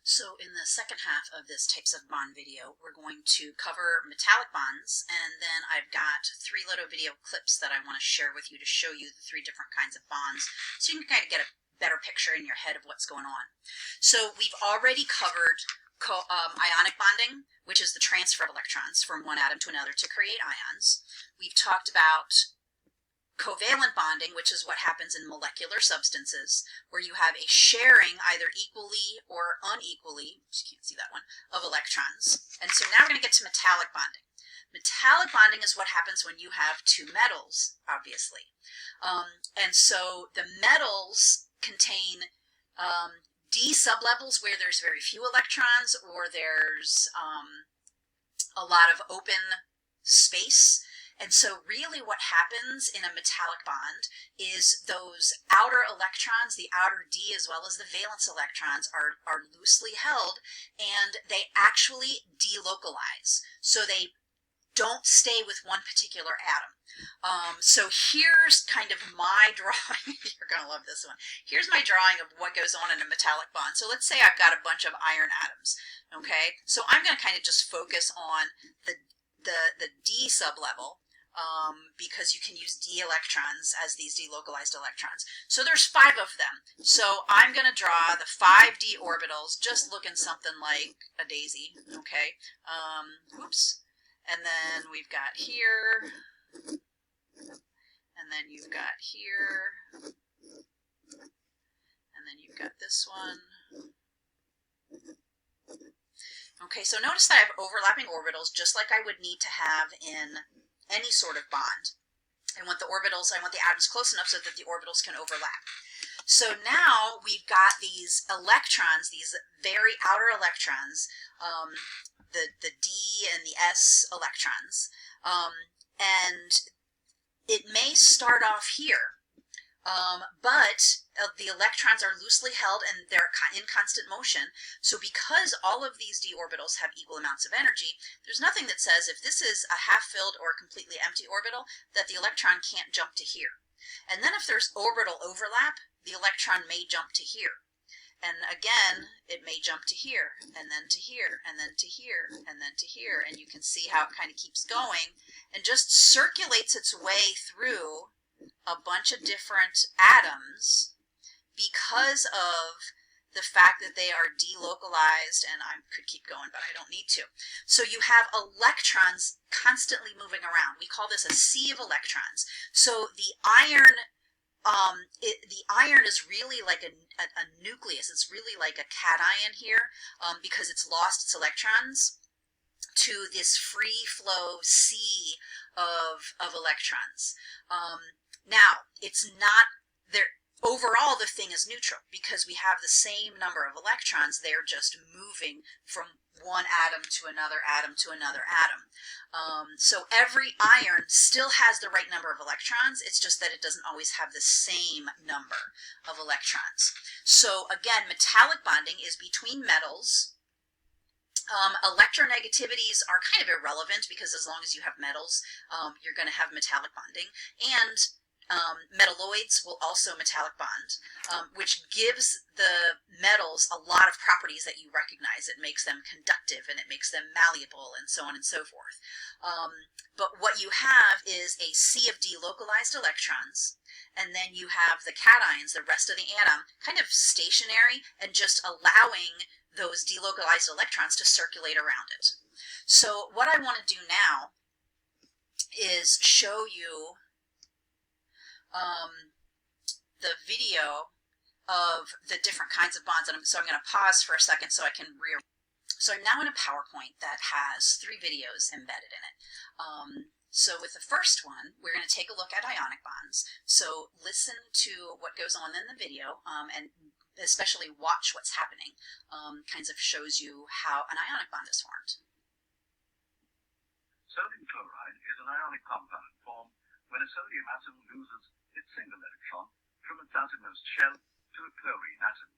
So in the second half of this types of bond video, we're going to cover metallic bonds, and then I've got 3 little video clips that I want to share with you to show you the 3 different kinds of bonds so you can kind of get a better picture in your head of what's going on. So we've already covered ionic bonding, which is the transfer of electrons from one atom to another to create ions. We've talked about covalent bonding, which is what happens in molecular substances, where you have a sharing either equally or unequally, just can't see that one, of electrons. And so now we're going to get to metallic bonding. Metallic bonding is what happens when you have 2 metals, obviously. And so the metals contain d sublevels where there's very few electrons, or there's a lot of open space. And so really what happens in a metallic bond is those outer electrons, the outer d as well as the valence electrons, are loosely held, and they actually delocalize. So they don't stay with one particular atom. So here's kind of my drawing. You're going to love this one. Here's my drawing of what goes on in a metallic bond. So let's say I've got a bunch of iron atoms. Okay, so I'm going to kind of just focus on the d sublevel, because you can use d electrons as these delocalized electrons. So there's 5 of them. So I'm going to draw the 5 d orbitals, just looking something like a daisy. Okay, oops. And then we've got here, and then you've got here, and then you've got this one. Okay, so notice that I have overlapping orbitals, just like I would need to have in any sort of bond. I want the atoms close enough so that the orbitals can overlap. So now we've got these electrons, these very outer electrons, the d and the s electrons, and it may start off here, but the electrons are loosely held and they're in constant motion. So because all of these d orbitals have equal amounts of energy, there's nothing that says if this is a half-filled or completely empty orbital that the electron can't jump to here. And then if there's orbital overlap, the electron may jump to here. And again, it may jump to here, and then to here, and then to here, and then to here. And you can see how it kind of keeps going and just circulates its way through a bunch of different atoms because of the fact that they are delocalized. And I could keep going, but I don't need to. So you have electrons constantly moving around. We call this a sea of electrons. So the iron is really like a nucleus. It's really like a cation here, because it's lost its electrons to this free flow sea of electrons. Now, it's not there. Overall, the thing is neutral because we have the same number of electrons. They're just moving from one atom to another atom to another atom. So every iron still has the right number of electrons. It's just that it doesn't always have the same number of electrons. So again, metallic bonding is between metals. Electronegativities are kind of irrelevant because as long as you have metals, you're going to have metallic bonding. And metalloids will also metallic bond, which gives the metals a lot of properties that you recognize. It makes them conductive and it makes them malleable and so on and so forth. But what you have is a sea of delocalized electrons, and then you have the cations, the rest of the atom, kind of stationary and just allowing those delocalized electrons to circulate around it. So what I want to do now is show you the video of the different kinds of bonds. So I'm going to pause for a second so I can So I'm now in a PowerPoint that has 3 videos embedded in it. So with the first one, we're going to take a look at ionic bonds. So listen to what goes on in the video, and especially watch what's happening. Kinds of shows you how an ionic bond is formed. Sodium chloride is an ionic compound formed when a sodium atom loses its single electron from its outermost shell to a chlorine atom.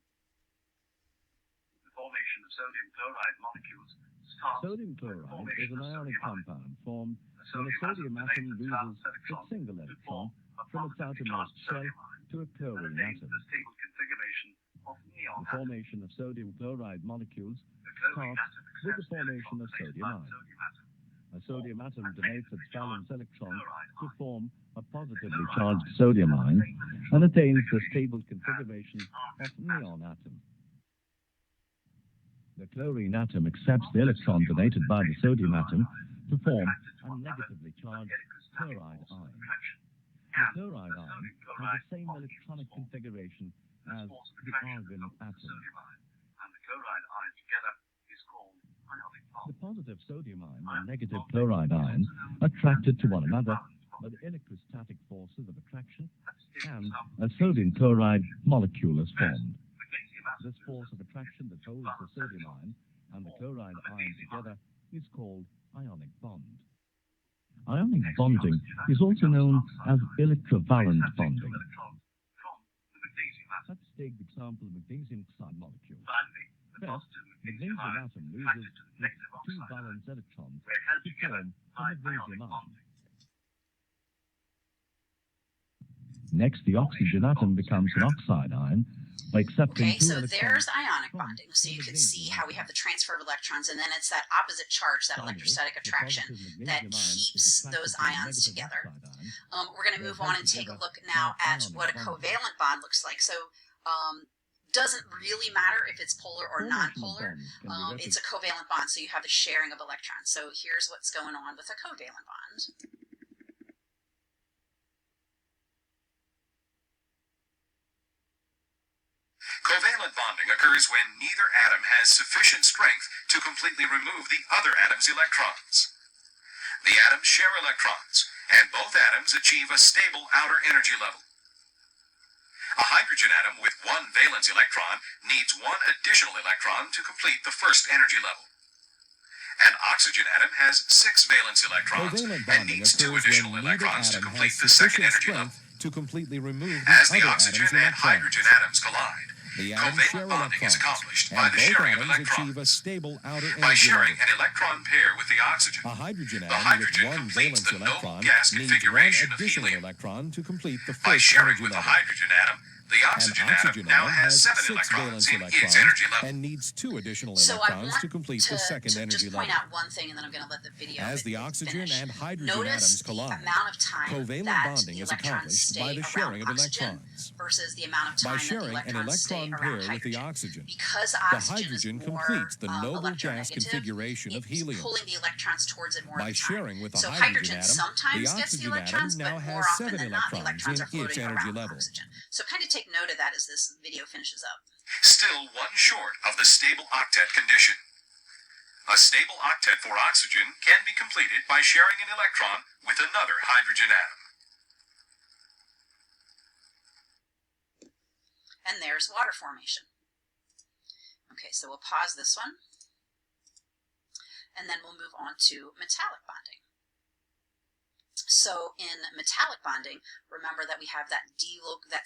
The formation of sodium chloride molecules starts Sodium chloride is an ionic compound formed when a sodium atom loses its single electron from its outermost shell to a chlorine atom. The stable configuration of near neon the formation of sodium chloride molecules The chlorine starts atom with the accepts the formation electron of donated sodium by the ion. sodium atom. A sodium atom donates its valence electron Chloride to ion. form a positively charged sodium ion and attains the stable configuration of neon atom. The chlorine atom accepts the electron donated by the sodium atom to form a negatively charged chloride ion. The chloride ion has the same electronic configuration as the argon atom. And the chloride ion together is called ionic bond. The positive sodium ion and negative chloride ion are attracted to one another by the electrostatic forces of attraction, and a sodium chloride molecule is formed. This force of attraction that holds the sodium ion and the chloride ion together is called ionic bond. Ionic bonding is also known as electrovalent bonding. Let's take the example of magnesium oxide molecule. Finally, the First, positive magnesium ion atom is loses attracted to the its negative two oxide valence electrons where held to together form a by magnesium ionic ion. bonding. Next, the oxygen atom becomes an oxide ion by accepting Okay, two so electrons there's ionic from bonding. So the you can magnesium see how we atom. have the transfer of electrons, and then it's that opposite charge, that Finally, electrostatic the attraction, positive that magnesium ion is keeps attracted those to the ions negative together. oxide ion. We're going to They're move on held and take a together look now by at what a ionic bonding. covalent bond looks like. So doesn't really matter if it's polar or Formation of nonpolar. bonds can be It's a covalent bond, so you have the sharing of electrons. So here's what's going on with a covalent bond. Covalent bonding occurs when neither atom has sufficient strength to completely remove the other atom's electrons. The atoms share electrons, and both atoms achieve a stable outer energy level. A hydrogen atom with one valence electron needs one additional electron to complete the first energy level. An oxygen atom has 6 valence electrons Covalent and bonding needs 2 occurs additional when neither electrons to atom complete has the second sufficient energy level. strength to completely remove As the the other oxygen atom's and hydrogen electrons. atoms collide, The atoms share covalent bonding is electrons, accomplished and by the both sharing of atoms achieve a electrons. stable outer By energy sharing level. an electron pair with the oxygen, A hydrogen the atom hydrogen with one completes valence the noble electron gas needs one configuration of additional helium. electron to complete the By first sharing energy with the level. hydrogen atom, the An oxygen oxygen atom now atom has has 7 6 electrons valence in its electrons energy level. and needs 2 additional So I electrons want to complete the second to energy just point level. out one thing, and then I'm going to let the video As the oxygen finish. and hydrogen Notice atoms collide, the amount of time covalent that bonding the is electrons accomplished stay by the around sharing of oxygen electrons. versus the amount of time By that the sharing an electrons stay electron around pair with hydrogen. the oxygen, Because the oxygen hydrogen is more completes the noble gas electronegative, configuration of it's helium. pulling the electrons towards it more By of the time. sharing with the So hydrogen hydrogen atom, sometimes the gets the oxygen electrons, atom now but more has often 7 than not, the electrons electrons are in its floating energy around level. oxygen. So kind of take note of that as this video finishes up. Still one short of the stable octet condition. A stable octet for oxygen can be completed by sharing an electron with another hydrogen atom. And there's water formation. Okay, so we'll pause this one. And then we'll move on to metallic bonding. So in metallic bonding, remember that we have that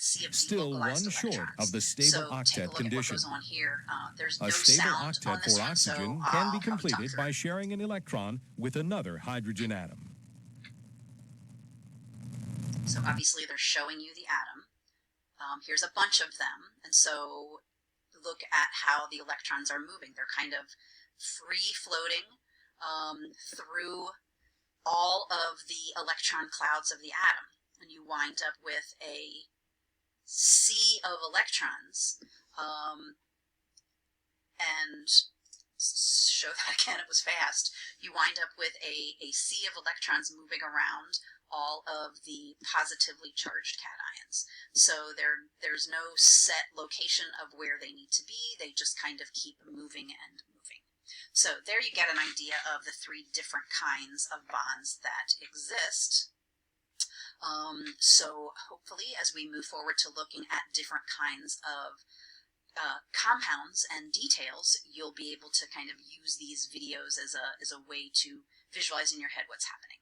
C of Still delocalized one short electrons. of the stable so take a octet look condition. at what goes on here. There's no A stable sound on octet this for one, so oxygen I'll can be talk completed through by it. sharing an electron with another hydrogen atom. So obviously they're showing you the atom. Here's a bunch of them, and so look at how the electrons are moving. They're kind of free floating through all of the electron clouds of the atom, and you wind up with a sea of electrons. And show that again, it was fast. You wind up with a sea of electrons moving around all of the positively charged cations. So there's no set location of where they need to be. They just kind of keep moving and moving. So there you get an idea of the 3 different kinds of bonds that exist. So hopefully as we move forward to looking at different kinds of compounds and details, you'll be able to kind of use these videos as a way to visualize in your head what's happening.